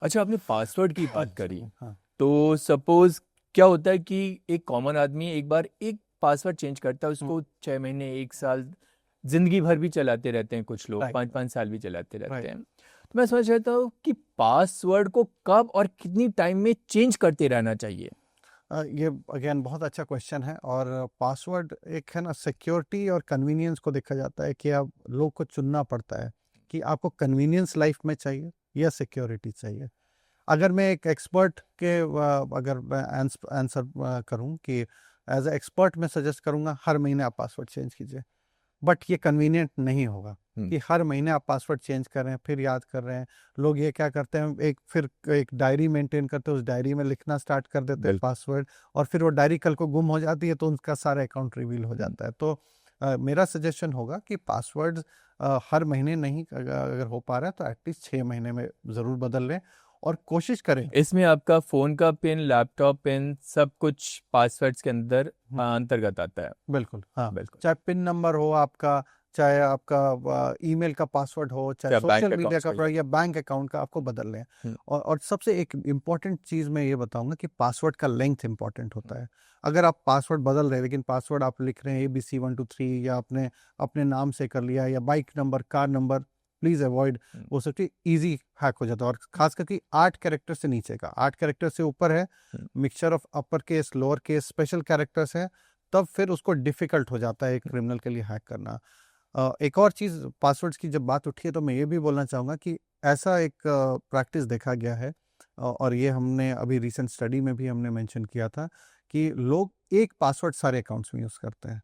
अच्छा, आपने पासवर्ड की बात करी। हाँ। तो सपोज क्या होता है कि एक कॉमन आदमी एक बार एक पासवर्ड चेंज करता है, उसको 6 महीने 1 साल जिंदगी भर भी चलाते रहते हैं, कुछ लोग राइट। 5-5 साल भी चलाते रहते राइट। हैं। तो मैं समझ रहता हूँ कि पासवर्ड को कब और कितनी टाइम में चेंज करते रहना चाहिए। ये अगेन बहुत अच्छा क्वेश्चन है। और पासवर्ड एक है ना, सिक्योरिटी और कन्वीनियंस को देखा जाता है कि आप लोग को चुनना पड़ता है कि आपको कन्वीनियंस लाइफ में चाहिए या सिक्योरिटी चाहिए। अगर मैं एक एक्सपर्ट के अगर मैं आंसर करूं कि एज ए एक्सपर्ट मैं सजेस्ट करूंगा हर महीने आप पासवर्ड चेंज कीजिए। बट ये कन्वीनियंट नहीं होगा हम्म। कि हर महीने आप पासवर्ड चेंज कर रहे हैं फिर याद कर रहे हैं। लोग ये क्या करते हैं, एक डायरी मेंटेन करते हैं, उस डायरी में लिखना स्टार्ट कर देते हैं बिल्कुल। पासवर्ड। और फिर वो डायरी कल को गुम हो जाती है तो उनका सारा अकाउंट रिवील हो हम्म। जाता है। तो मेरा सजेशन होगा कि पासवर्ड हर महीने नहीं, अगर हो पा रहा है तो एटलीस्ट 6 महीने में ज़रूर बदल लें। और कोशिश करें। इसमें आपका फोन का पिन, लैपटॉप पिन, सब कुछ पासवर्ड्स के अंदर हम्म, अंतर्गत आता है। बिल्कुल हाँ। बिल्कुल। चाहे पिन नंबर हो आपका, चाहे आपका ईमेल का पासवर्ड हो, चाहे क्या सोशल बैंक मीडिया अकाउंट्स का का ही। या बैंक अकाउंट का, आपको बदल लें। हम्म। और सबसे एक इम्पॉर्टेंट चीज़ मैं ये बताऊंगा कि पासवर्ड का लेंथ इंपॉर्टेंट होता है। अगर आप पासवर्ड बदल रहे हैं लेकिन पासवर्ड आप लिख रहे हैं ABC123 या अपने अपने नाम से कर लिया, या bike number, car number, please avoid. Hmm. वो सब चीज़ ईजी हैक हो जाता है। और खास करके 8 कैरेक्टर से नीचे का, 8 कैरेक्टर से ऊपर है, hmm. Mixture of upper case lower case special characters है, तब फिर उसको डिफिकल्ट हो जाता है एक क्रिमिनल के लिए हैक करना। एक और चीज़, पासवर्ड्स की जब बात उठी है तो मैं ये भी बोलना चाहूँगा कि ऐसा एक प्रैक्टिस देखा गया है, और ये हमने अभी रिसेंट स्टडी में भी हमने मेंशन किया था कि लोग एक पासवर्ड सारे अकाउंट्स में यूज़ करते हैं।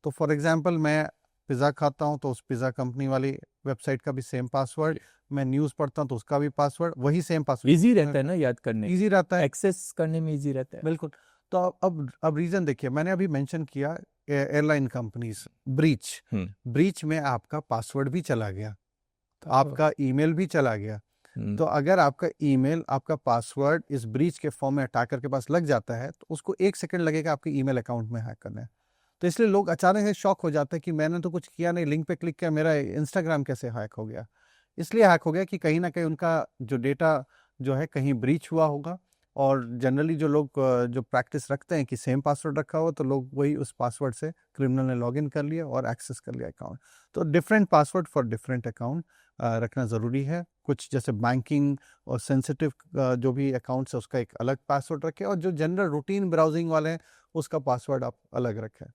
तो फॉर एग्जांपल मैं पिज़्ज़ा खाता हूँ तो उस पिज़्ज़ा कंपनी वाली वेबसाइट का भी सेम पासवर्ड, मैं न्यूज़ पढ़ता हूँ तो उसका भी पासवर्ड वही सेम इजी रहता है पासवर्ड, ना याद करने, ईजी रहता है। एक्सेस करने में इजी रहता है। बिल्कुल। तो अब रीज़न देखिए, मैंने अभी मेंशन किया एयरलाइन कंपनीज, ब्रीच। हम्म। ब्रीच में आपका पासवर्ड भी चला गया, तो आपका ईमेल भी चला गया। हम्म। तो अगर आपका ईमेल, आपका पासवर्ड इस ब्रीच के फॉर्म में अटैकर के पास लग जाता है तो उसको 1 सेकंड लगेगा आपके ईमेल अकाउंट में हैक करने। तो इसलिए लोग अचानक से शॉक हो जाते हैं कि मैंने तो कुछ किया नहीं, लिंक पे क्लिक किया, मेरा इंस्टाग्राम कैसे हैक हो गया। इसलिए हैक हो गया कि कहीं ना कहीं उनका जो डेटा जो है कहीं ब्रीच हुआ होगा। और जनरली जो लोग जो प्रैक्टिस रखते हैं कि सेम पासवर्ड रखा हो, तो लोग वही उस पासवर्ड से क्रिमिनल ने लॉगिन कर लिया और एक्सेस कर लिया अकाउंट। तो different password for different account रखना ज़रूरी है। कुछ जैसे बैंकिंग और सेंसिटिव जो भी अकाउंट्स है उसका एक अलग पासवर्ड रखें, और जो जनरल रूटीन ब्राउजिंग वाले हैं उसका पासवर्ड आप अलग रखें।